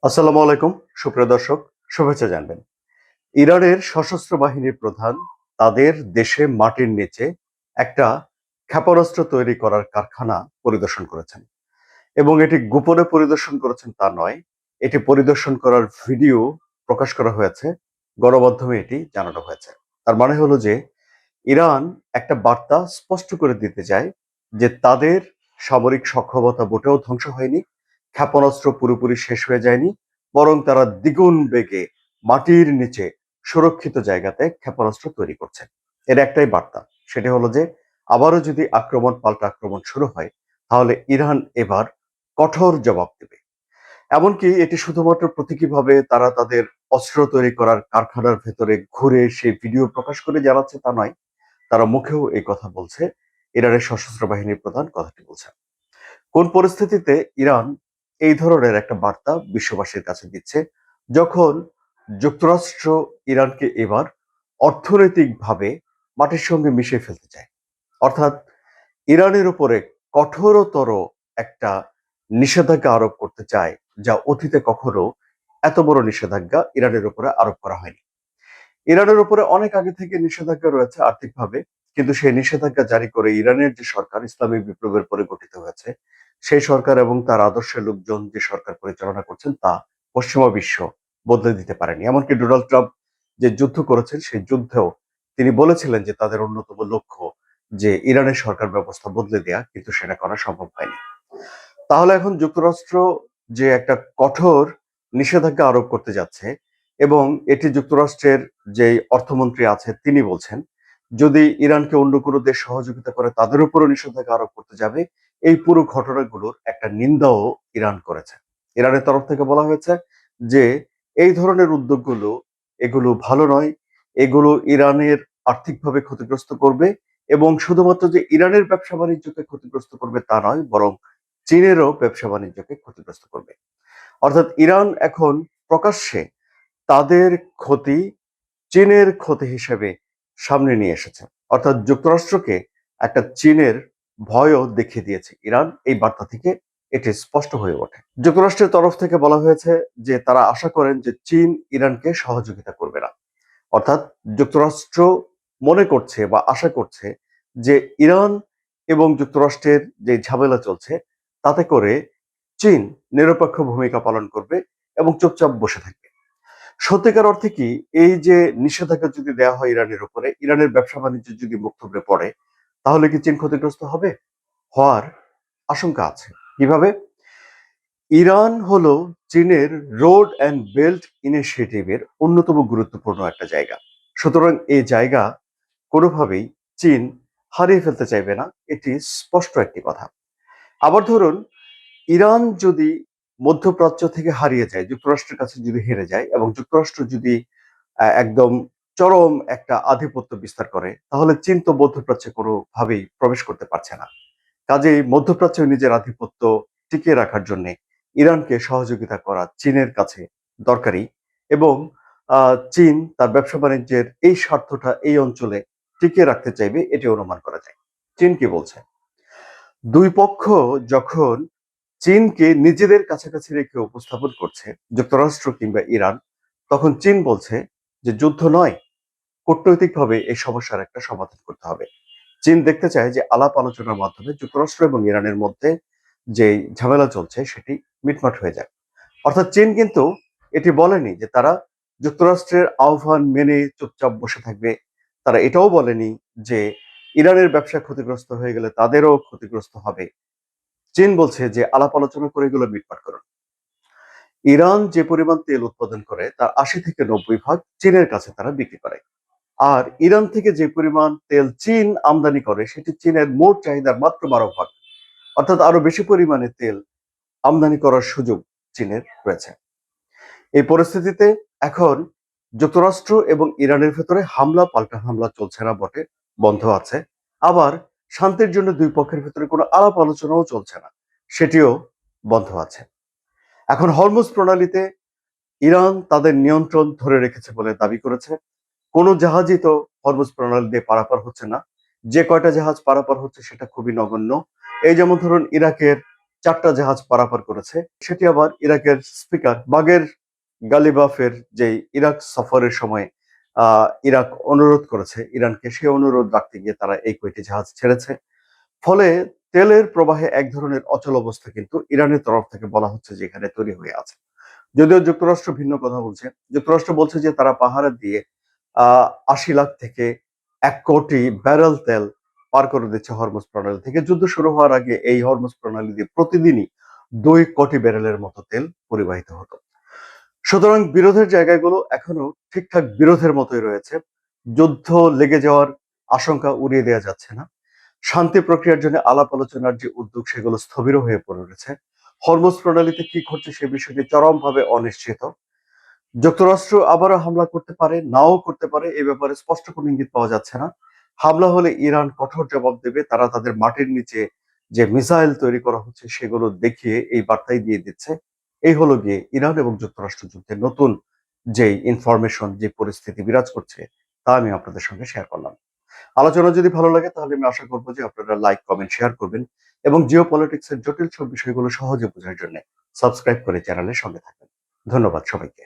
আসসালামু আলাইকুম সুপ্রিয় দর্শক, শুভেচ্ছা জানবেন। ইরানের সশস্ত্র বাহিনীর প্রধান তাদের দেশে মাটির নিচে একটা ক্ষেপণাস্ত্র তৈরি করার কারখানা পরিদর্শন করেছেন এবং এটি গোপনে পরিদর্শন করেছেন তা নয়, এটি পরিদর্শন করার ভিডিও প্রকাশ করা হয়েছে, গণমাধ্যমে এটি জানানো হয়েছে। তার মানে হলো যে ইরান একটা বার্তা স্পষ্ট করে দিতে চায় যে তাদের সামরিক সক্ষমতা মোটেও ধ্বংস হয়নি, ক্ষেপণাস্ত্র পুরোপুরি শেষ হয়ে যায়নি, বরং তারা দ্বিগুণ বেগে মাটির নিচে সুরক্ষিত জায়গাতে ক্ষেপণাস্ত্র তৈরি করছে। এর একটাই বার্তা, সেটি হলো যে আবারও যদি আক্রমণ পাল্টা আক্রমণ শুরু হয় তাহলে ইরান এবার কঠোর জবাব দেবে। এমনকি এটি শুধুমাত্র প্রতীকীভাবে তারা তাদের অস্ত্র তৈরি করার কারখানার ভেতরে ঘুরে সেই ভিডিও প্রকাশ করে জানাচ্ছে তা নয়, তারা মুখেও এই কথা বলছে। ইরানের সশস্ত্র বাহিনীর প্রধান কথাটি বলছেন। কোন পরিস্থিতিতে ইরান এই ধরনের একটা বার্তা বিশ্ববাসীর কাছে দিচ্ছে? যখন যুক্তরাষ্ট্র ইরানকে এবার অর্থনৈতিকভাবে মাটির সঙ্গে মিশিয়ে ফেলতে চায়, অর্থাৎ ইরানের উপরে কঠোরতর একটা নিষেধাজ্ঞা আরোপ করতে চায়, যা অতীতে কখনো এত বড় নিষেধাজ্ঞা ইরানের উপরে আরোপ করা হয়নি। ইরানের উপরে অনেক আগে থেকে নিষেধাজ্ঞা রয়েছে আর্থিকভাবে, কিন্তু সেই নিষেধাজ্ঞা জারি করে ইরানের যে সরকার ইসলামী বিপ্লবের পরে গঠিত হয়েছে, সেই সরকার এবং তার আদর্শের লোকজন যে সরকার পরিচালনা করছেন তা পশ্চিমা বিশ্ব বদলে দিতে পারেনি। এমনকি ডোনাল্ড ট্রাম্প যে যুদ্ধ করেছেন সেই যুদ্ধেও তিনি বলেছিলেন যে তাদের অন্যতম লক্ষ্য যে ইরানের সরকার ব্যবস্থা বদলে দেয়া, কিন্তু সেটা করা সম্ভব হয়নি। তাহলে এখন যুক্তরাষ্ট্র যে একটা কঠোর নিষেধাজ্ঞা আরোপ করতে যাচ্ছে, এবং এটি যুক্তরাষ্ট্রের যে অর্থমন্ত্রী আছে তিনি বলছেন যদি ইরানকে অন্য কোনো দেশ সহযোগিতা করে তাদের উপরও নিষেধাজ্ঞা আরোপ করতে যাবে। এই পুরো ঘটনাগুলোর একটা নিন্দাও ইরান করেছে। ইরানের তরফ থেকে বলা হয়েছে যে এই ধরনের উদ্যোগগুলো এগুলো ভালো নয়, এগুলো ইরানের আর্থিকভাবে ক্ষতিগ্রস্ত করবে, এবং শুধুমাত্র যে ইরানের ব্যবসা বাণিজ্যকে ক্ষতিগ্রস্ত করবে তা নয়, বরং চীনেরও ব্যবসা বাণিজ্যকে ক্ষতিগ্রস্ত করবে। অর্থাৎ ইরান এখন প্রকাশ্যে তাদের ক্ষতি চীনের ক্ষতি হিসেবে সামনে নিয়ে এসেছে। অর্থাৎ যুক্তরাষ্ট্রকে একটা চীনের ভয়ও দেখিয়ে দিয়েছে ইরান। এই বার্তা থেকে এটি স্পষ্ট হয়ে ওঠে। যুক্তরাষ্ট্রের তরফ থেকে বলা হয়েছে যে তারা আশা করেন যে চীন ইরানকে সহযোগিতা করবে না। অর্থাৎ যুক্তরাষ্ট্র মনে করছে বা আশা করছে যে ইরান এবং যুক্তরাষ্ট্রের যে ঝামেলা চলছে তাতে করে চীন নিরপেক্ষ ভূমিকা পালন করবে এবং চুপচাপ বসে থাকবে। সত্যিকার অর্থে কি এই যে নিষেধাজ্ঞা যদি দেওয়া হয় ইরানের উপরে, ইরানের ব্যবসা বাণিজ্য যদি মুখ থুবড়ে পড়ে, তাহলে কি চীন ক্ষতিগ্রস্ত হবে? হওয়ার আশঙ্কা আছে। কিভাবে? ইরান হলো চীনের রোড অ্যান্ড বেল্ট ইনিশিয়েটিভের অন্যতম গুরুত্বপূর্ণ একটা জায়গা। সুতরাং এই জায়গা কোনোভাবেই চীন হারিয়ে ফেলতে চাইবে না, এটি স্পষ্ট একটি কথা। আবার ধরুন, ইরান যদি মধ্যপ্রাচ্য থেকে হারিয়ে যায়, যুক্তরাষ্ট্রের কাছে যদি হেরে যায় এবং যুক্তরাষ্ট্র যদি একদম চরম একটা আধিপত্য বিস্তার করে, তাহলে চীন তো মধ্যপ্রাচ্যে কোনোভাবেই প্রবেশ করতে পারছে না। কাজেই মধ্যপ্রাচ্যে নিজের আধিপত্য টিকিয়ে রাখার জন্য ইরানকে সহযোগিতা করা চীনের কাছে দরকারি, এবং চীন তার ব্যবসা বাণিজ্যের এই স্বার্থটা এই অঞ্চলে টিকিয়ে রাখতে চাইবে, এটি অনুমান করা যায়। চীন কি বলছে? দুই পক্ষ যখন চীনকে নিজেদের কাছাকাছি রেখে উপস্থাপন করছে, যুক্তরাষ্ট্র কিংবা ইরান, তখন চীন বলছে যে যুদ্ধ নয়, কূটনৈতিকভাবে এই সমস্যার একটা সমাধান করতে হবে। চীন দেখতে চায় যে আলাপ আলোচনার মাধ্যমে যুক্তরাষ্ট্র এবং ইরানের মধ্যে যে ঝামেলা চলছে সেটি মিটমাট হয়ে যায়। অর্থাৎ চীন কিন্তু এটি বলেনি যে তারা যুক্তরাষ্ট্রের আহ্বান মেনে চুপচাপ বসে থাকবে। তারা এটাও বলেনি যে ইরানের ব্যবসা ক্ষতিগ্রস্ত হয়ে গেলে তাদেরও ক্ষতিগ্রস্ত হবে। চীন বলছে যে আলাপ আলোচনা করে এগুলো মিটমাট করুন। ইরান যে পরিমাণ তেল উৎপাদন করে তার ৮০ থেকে ৯০ ভাগ চীনের কাছে তারা বিক্রি করে। আর ইরান থেকে যে পরিমাণ তেল চীন আমদানি করে সেটি চীনের মোট চাহিদার মাত্র ১২ ভাগ। অর্থাৎ আরো বেশি পরিমাণে তেল আমদানি করার সুযোগ চীনের রয়েছে। এই পরিস্থিতিতে এখন যুক্তরাষ্ট্র এবং ইরানের ভেতরে হামলা পাল্টা হামলা চলছে না বটে, বন্ধ আছে। আবার শান্তির জন্য দুই পক্ষের ভেতরে কোনো আলাপ আলোচনাও চলছে না, সেটিও বন্ধ আছে। এখন হরমুজ প্রণালীতে ইরান তাদের নিয়ন্ত্রণ ধরে রেখেছে বলে দাবি করেছে। কোনো জাহাজই তো হরমুজ প্রণালী দিয়ে পারাপার হচ্ছে না। যে কয়টা জাহাজ পারাপার হচ্ছে সেটা খুবই নগণ্য। এই যেমন ধরুন ইরাকের 4টা জাহাজ পারাপার করেছে। সেটি আবার ইরাকের স্পিকার বাগের গালিবাফের যে ইরাক সফরের সময় ইরাক অনুরোধ করেছে ইরানকে, সেই অনুরোধ রাখতে গিয়ে তারা এই কয়টি জাহাজ ছেড়েছে। ফলে তেলের প্রবাহে এক ধরনের অচল অবস্থা কিন্তু ইরানের তরফ থেকে বলা হচ্ছে যে এখানে তৈরি হয়ে আছে। যদিও যুক্তরাষ্ট্র ভিন্ন কথা বলছে। যুক্তরাষ্ট্র বলছে যে তারা পাহারা দিয়ে ৮০ লাখ থেকে ১ কোটি ব্যারেল তেল পার করে দিচ্ছে হরমুজ প্রণালী থেকে। যুদ্ধ শুরু হওয়ার আগে এই হরমুজ প্রণালী দিয়ে প্রতিদিনই ২ কোটি ব্যারেলের মতো তেল পরিবাহিত হতো। সুতরাং বিরোধের জায়গাগুলো এখনো ঠিকঠাক বিরোধের মতোই রয়েছে। যুদ্ধ লেগে যাওয়ার আশঙ্কা উড়িয়ে দেওয়া যাচ্ছে না। শান্তি প্রক্রিয়ার জন্য আলাপ আলোচনার যে উদ্যোগ সেগুলো স্থবির হয়ে পড়েছে। হরমুজ প্রণালীতে কি ঘটছে সে বিষয়টি চরমভাবে অনিশ্চিত। যুক্তরাষ্ট্র আবারও হামলা করতে পারে, নাও করতে পারে, এ ব্যাপারে স্পষ্ট কোনো ইঙ্গিত পাওয়া যাচ্ছে না। হামলা হলে ইরান কঠোর জবাব দেবে। তারা তাদের মাটির নিচে যে মিসাইল তৈরি করা হচ্ছে সেগুলো দেখিয়ে এই বার্তাই দিয়ে দিচ্ছে। এই হলো গিয়ে ইরান এবং যুক্তরাষ্ট্র যুদ্ধের নতুন যে ইনফরমেশন, যে পরিস্থিতি বিরাজ করছে তা আমি আপনাদের সঙ্গে শেয়ার করলাম। আলোচনা যদি ভালো লাগে তাহলে আমি আশা করব যে আপনারা লাইক, কমেন্ট, শেয়ার করবেন এবং জিও পলিটিক্স এর জটিল সব বিষয়গুলো সহজে বোঝার জন্য সাবস্ক্রাইব করে চ্যানেলের সঙ্গে থাকবেন। ধন্যবাদ সবাইকে।